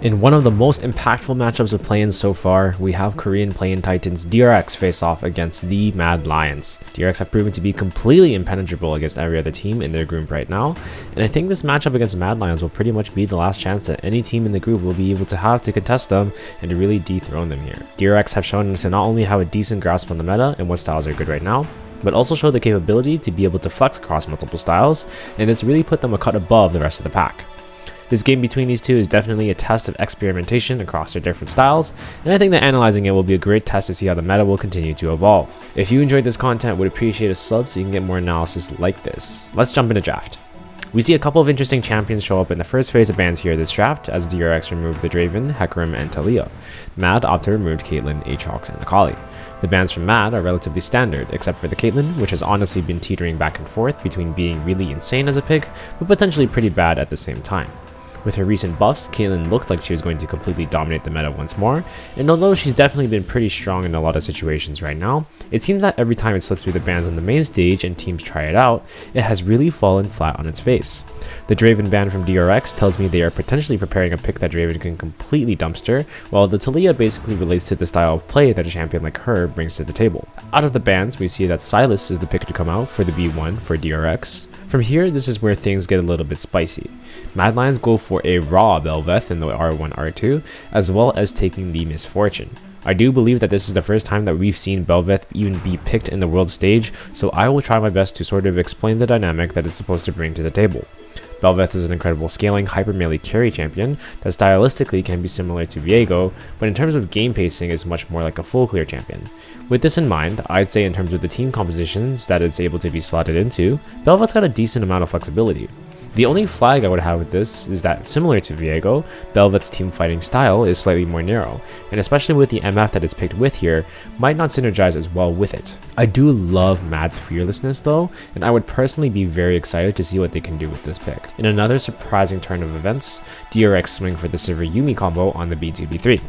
In one of the most impactful matchups of play-ins so far, we have Korean play-in titans DRX face off against the Mad Lions. DRX have proven to be completely impenetrable against every other team in their group right now, and I think this matchup against Mad Lions will pretty much be the last chance that any team in the group will be able to have to contest them and to really dethrone them here. DRX have shown to not only have a decent grasp on the meta and what styles are good right now, but also show the capability to be able to flex across multiple styles, and it's really put them a cut above the rest of the pack. This game between these two is definitely a test of experimentation across their different styles, and I think that analyzing it will be a great test to see how the meta will continue to evolve. If you enjoyed this content, would appreciate a sub so you can get more analysis like this. Let's jump into draft. We see a couple of interesting champions show up in the first phase of bans here this draft, as DRX removed the Draven, Hecarim, and Talia. Mad opted to remove Caitlyn, Aatrox, and Akali. The bans from Mad are relatively standard, except for the Caitlyn, which has honestly been teetering back and forth between being really insane as a pick, but potentially pretty bad at the same time. With her recent buffs, Caitlyn looked like she was going to completely dominate the meta once more, and although she's definitely been pretty strong in a lot of situations right now, it seems that every time it slips through the bans on the main stage and teams try it out, it has really fallen flat on its face. The Draven ban from DRX tells me they are potentially preparing a pick that Draven can completely dumpster, while the Talia basically relates to the style of play that a champion like her brings to the table. Out of the bans, we see that Sylas is the pick to come out for the B1 for DRX. From here, this is where things get a little bit spicy. Mad Lions go for a raw Belveth in the R1, R2, as well as taking the Misfortune. I do believe that this is the first time that we've seen Belveth even be picked in the world stage, so I will try my best to sort of explain the dynamic that it's supposed to bring to the table. Belveth is an incredible scaling hyper melee carry champion that stylistically can be similar to Viego, but in terms of game pacing is much more like a full clear champion. With this in mind, I'd say in terms of the team compositions that it's able to be slotted into, Belveth's got a decent amount of flexibility. The only flag I would have with this is that, similar to Viego, Belveth's team fighting style is slightly more narrow, and especially with the MF that it's picked with here, might not synergize as well with it. I do love Mad's fearlessness though, and I would personally be very excited to see what they can do with this pick. In another surprising turn of events, DRX swing for the Sivir Yuumi combo on the B2B3.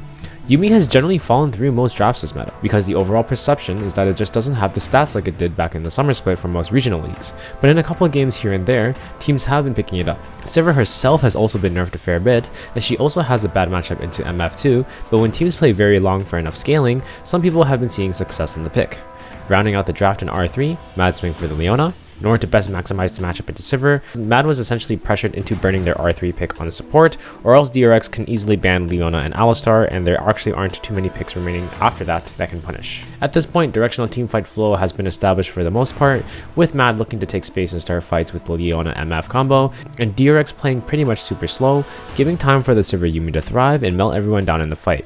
Yuumi has generally fallen through most drafts this meta, because the overall perception is that it just doesn't have the stats like it did back in the summer split for most regional leagues, but in a couple of games here and there, teams have been picking it up. Sivir herself has also been nerfed a fair bit, and she also has a bad matchup into MF2, but when teams play very long for enough scaling, some people have been seeing success in the pick. Rounding out the draft in R3, Mad swing for the Leona. In order to best maximize the matchup into Sivir, Mad was essentially pressured into burning their R3 pick on the support, or else DRX can easily ban Leona and Alistar, and there actually aren't too many picks remaining after that can punish. At this point, directional teamfight flow has been established for the most part, with Mad looking to take space and start fights with the Leona MF combo, and DRX playing pretty much super slow, giving time for the Sivir Yuumi to thrive and melt everyone down in the fight.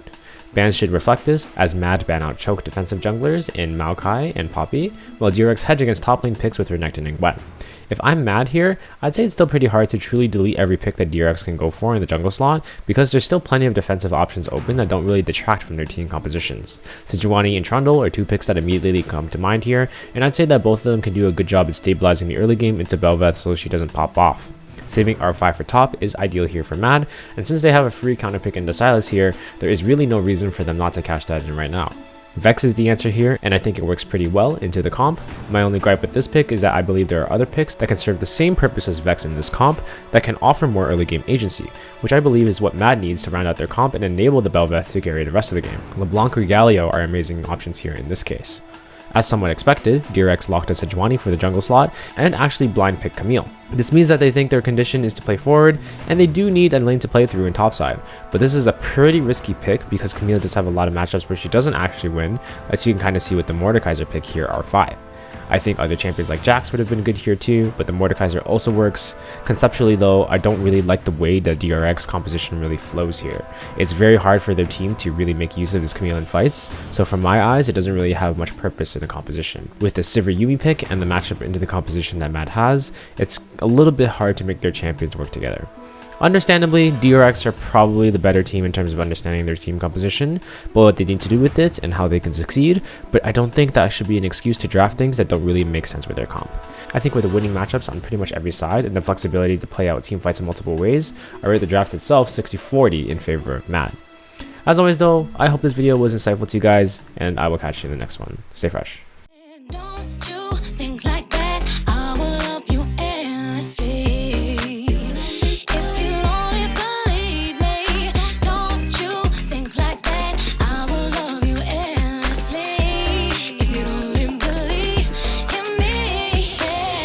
Bans should reflect this, as Mad ban out choke defensive junglers in Maokai and Poppy, while DRX hedge against top lane picks with Renekton and Gwen. If I'm Mad here, I'd say it's still pretty hard to truly delete every pick that DRX can go for in the jungle slot, because there's still plenty of defensive options open that don't really detract from their team compositions. Sejuani and Trundle are two picks that immediately come to mind here, and I'd say that both of them can do a good job at stabilizing the early game into Belveth so she doesn't pop off. Saving R5 for top is ideal here for Mad, and since they have a free counterpick into Sylas here, there is really no reason for them not to cash that in right now. Vex is the answer here, and I think it works pretty well into the comp. My only gripe with this pick is that I believe there are other picks that can serve the same purpose as Vex in this comp that can offer more early game agency, which I believe is what Mad needs to round out their comp and enable the Belveth to carry the rest of the game. LeBlanc or Galio are amazing options here in this case. As somewhat expected, DRX locked a Sejuani for the jungle slot and actually blind picked Camille. This means that they think their condition is to play forward, and they do need a lane to play through in topside, but this is a pretty risky pick because Camille does have a lot of matchups where she doesn't actually win, as you can kind of see with the Mordekaiser pick here, R5. I think other champions like Jax would have been good here too, but the Mordekaiser also works. Conceptually though, I don't really like the way the DRX composition really flows here. It's very hard for their team to really make use of this Camille in fights, so from my eyes, it doesn't really have much purpose in the composition. With the Sivir Yuumi pick and the matchup into the composition that Mad has, it's a little bit hard to make their champions work together. Understandably, DRX are probably the better team in terms of understanding their team composition, but what they need to do with it and how they can succeed, but I don't think that should be an excuse to draft things that don't really make sense with their comp. I think with the winning matchups on pretty much every side and the flexibility to play out team fights in multiple ways, I rate the draft itself 60-40 in favor of Mad. As always though, I hope this video was insightful to you guys, and I will catch you in the next one. Stay fresh.